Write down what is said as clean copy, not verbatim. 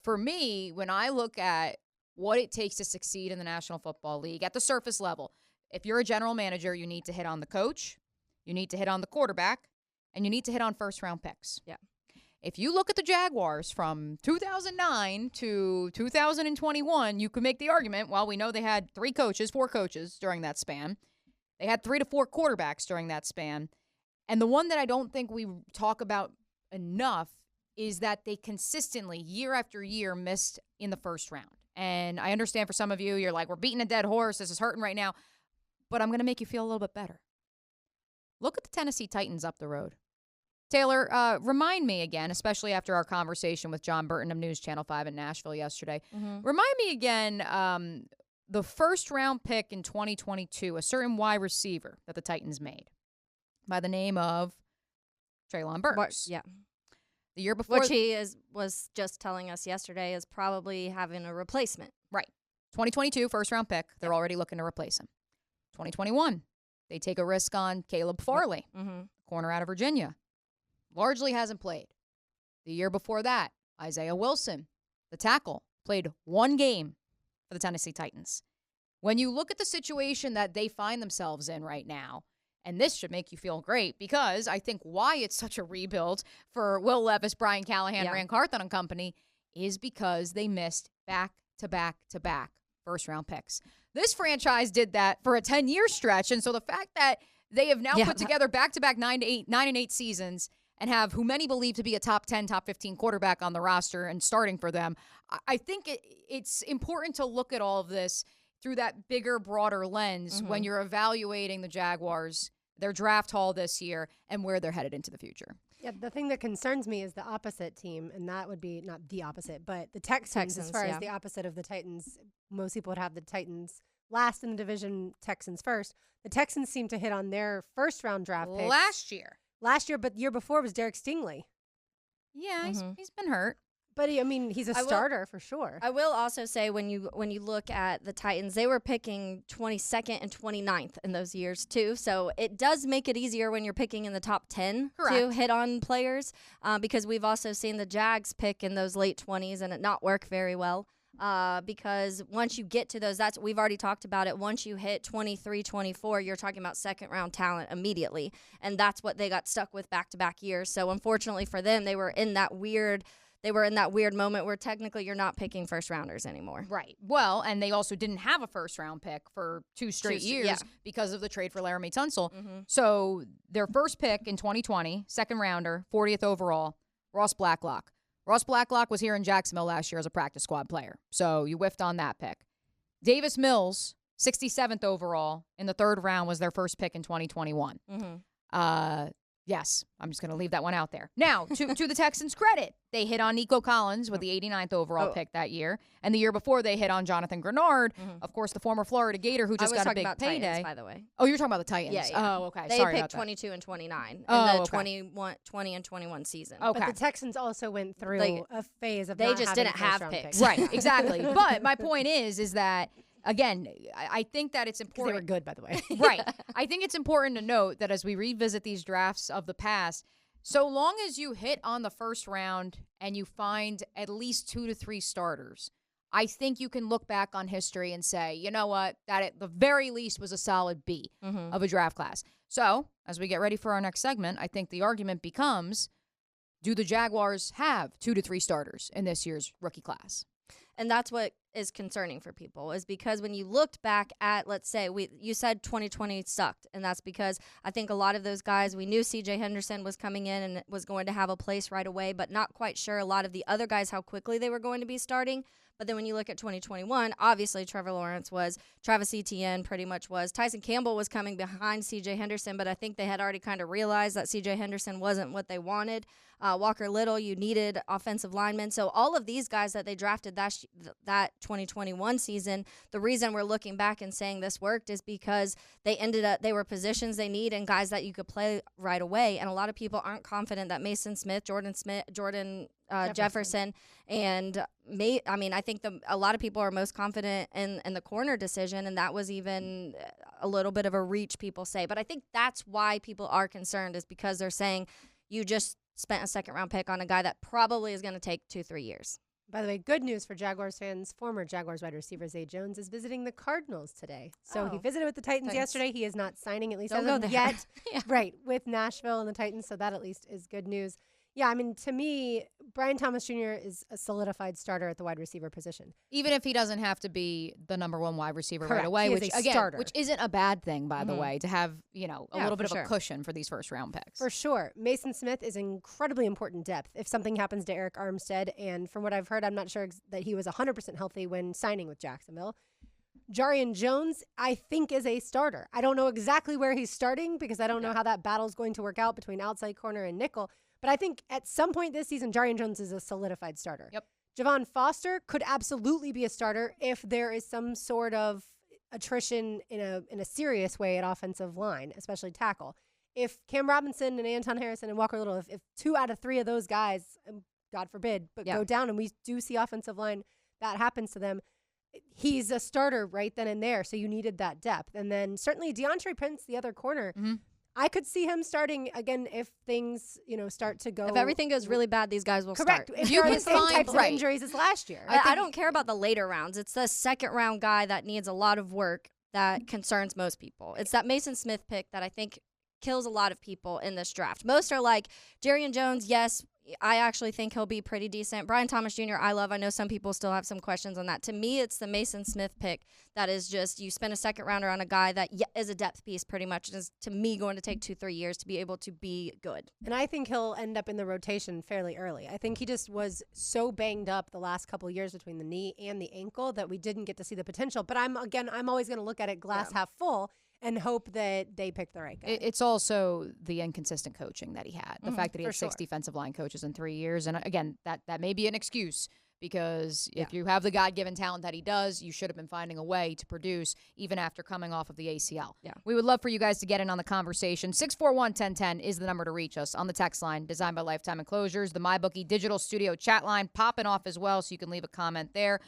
for me, when I look at what it takes to succeed in the National Football League at the surface level, if you're a general manager, you need to hit on the coach, you need to hit on the quarterback, and you need to hit on first-round picks. Yeah. If you look at the Jaguars from 2009 to 2021, you could make the argument, well, we know they had four coaches during that span. They had 3 to 4 quarterbacks during that span. And the one that I don't think we talk about enough is that they consistently, year after year, missed in the first round. And I understand for some of you, you're like, we're beating a dead horse. This is hurting right now. But I'm going to make you feel a little bit better. Look at the Tennessee Titans up the road. Taylor, remind me again, especially after our conversation with John Burton of News Channel 5 in Nashville yesterday. Mm-hmm. Remind me again, the first-round pick in 2022, a certain wide receiver that the Titans made by the name of Treylon Burks. Yeah. The year before. Which he was just telling us yesterday is probably having a replacement. Right. 2022, first-round pick. They're already looking to replace him. 2021, they take a risk on Caleb Farley, corner out of Virginia. Largely hasn't played. The year before that, Isaiah Wilson, the tackle, played 1 game for the Tennessee Titans. When you look at the situation that they find themselves in right now, and this should make you feel great because I think why it's such a rebuild for Will Levis, Brian Callahan, Rand Carthon and company is because they missed back-to-back-to-back first-round picks. This franchise did that for a 10-year stretch, and so the fact that they have now put together back-to-back 9 and 8 seasons and have who many believe to be a top 10, top 15 quarterback on the roster and starting for them, I think it's important to look at all of this through that bigger, broader lens when you're evaluating the Jaguars, their draft haul this year, and where they're headed into the future. Yeah, the thing that concerns me is the opposite team, and that would be not the opposite, but the Texans as far as the opposite of the Titans. Most people would have the Titans last in the division, Texans first. The Texans seem to hit on their first-round draft picks. Last year, but the year before was Derek Stingley. Yeah, he's been hurt. But, he's a starter for sure. I will also say when you look at the Titans, they were picking 22nd and 29th in those years too. So it does make it easier when you're picking in the top 10 to hit on players because we've also seen the Jags pick in those late 20s and it not work very well. Because once you get to those, we've already talked about it. Once you hit 23, 24, you're talking about second-round talent immediately. And that's what they got stuck with back-to-back years. So unfortunately for them, they were in that weird moment where technically you're not picking first-rounders anymore. Right. Well, and they also didn't have a first-round pick for 2 straight years because of the trade for Laramie Tunsil. So their first pick in 2020, second-rounder, 40th overall, Ross Blacklock. Ross Blacklock was here in Jacksonville last year as a practice squad player, so you whiffed on that pick. Davis Mills, 67th overall in the 3rd round, was their first pick in 2021. Yes, I'm just going to leave that one out there. Now, to the Texans' credit, they hit on Nico Collins with the 89th overall pick that year. And the year before, they hit on Jonathan Grenard, of course, the former Florida Gator who just got a big payday. Titans, by the way. Oh, you're talking about the Titans? Yeah. Oh, okay. They Sorry picked about that. 22 and 29 in the 20 and 21 season. Okay. But the Texans also went through a phase of they just didn't have picks. Right, exactly. But my point is that, again, I think that it's important. They were good, by the way. Right. I think it's important to note that as we revisit these drafts of the past, so long as you hit on the first round and you find at least 2 to 3 starters, I think you can look back on history and say, you know what, that at the very least was a solid B of a draft class. So as we get ready for our next segment, I think the argument becomes, do the Jaguars have 2 to 3 starters in this year's rookie class? And that's what is concerning for people, is because when you looked back at, let's say, you said 2020 sucked, and that's because I think a lot of those guys, we knew C.J. Henderson was coming in and was going to have a place right away, but not quite sure a lot of the other guys how quickly they were going to be starting. But then when you look at 2021, obviously Trevor Lawrence was, Travis Etienne pretty much was, Tyson Campbell was coming behind C.J. Henderson, but I think they had already kind of realized that C.J. Henderson wasn't what they wanted. Walker Little, you needed offensive linemen. So all of these guys that they drafted that 2021 season, the reason we're looking back and saying this worked is because they were positions they need and guys that you could play right away. And a lot of people aren't confident that Mason Smith, Jordan Jefferson, and I think a lot of people are most confident in the corner decision, and that was even a little bit of a reach, people say. But I think that's why people are concerned, is because they're saying you just spent a second-round pick on a guy that probably is going to take 2-3 years. By the way, good news for Jaguars fans. Former Jaguars wide receiver Zay Jones is visiting the Cardinals today. So he visited with the Titans yesterday. He is not signing, at least as of yet. Right, with Nashville and the Titans. So that at least is good news. Yeah, I mean, to me, Brian Thomas Jr. is a solidified starter at the wide receiver position. Even if he doesn't have to be the number one wide receiver Correct. right away, He is which a again, starter. which isn't a bad thing, by the way, to have, a little bit of sure. a cushion for these first round picks. For sure. Mason Smith is incredibly important depth if something happens to Eric Armstead. And from what I've heard, I'm not sure that he was 100% healthy when signing with Jacksonville. Jarian Jones, I think, is a starter. I don't know exactly where he's starting because I don't know how that battle's going to work out between outside corner and nickel. But I think at some point this season, Jarian Jones is a solidified starter. Yep. Javon Foster could absolutely be a starter if there is some sort of attrition in a serious way at offensive line, especially tackle. If Cam Robinson and Anton Harrison and Walker Little, if 2 out of 3 of those guys, God forbid, but go down and we do see offensive line, that happens to them, he's a starter right then and there. So you needed that depth. And then certainly DeAndre Prince, the other corner, I could see him starting again if things, start to go. If everything goes really bad, these guys will correct. start. If you can the same types of injuries as last year. I don't care about the later rounds. It's the second round guy that needs a lot of work that concerns most people. It's that Mason Smith pick that I think kills a lot of people in this draft. Most are like, Jarian Jones, yes, I actually think he'll be pretty decent. Brian Thomas Jr., I love. I know some people still have some questions on that. To me, it's the Mason Smith pick that is just, you spend a second rounder on a guy that is a depth piece pretty much. And is, to me, going to take 2-3 years to be able to be good. And I think he'll end up in the rotation fairly early. I think he just was so banged up the last couple of years between the knee and the ankle that we didn't get to see the potential. But I'm always going to look at it glass half full and hope that they pick the right guy. It's also the inconsistent coaching that he had. The fact that he had 6 defensive line coaches in 3 years. And again, that may be an excuse because if you have the God-given talent that he does, you should have been finding a way to produce even after coming off of the ACL. Yeah. We would love for you guys to get in on the conversation. 641-1010 is the number to reach us on the text line, designed by Lifetime Enclosures. The MyBookie Digital Studio chat line popping off as well, so you can leave a comment there.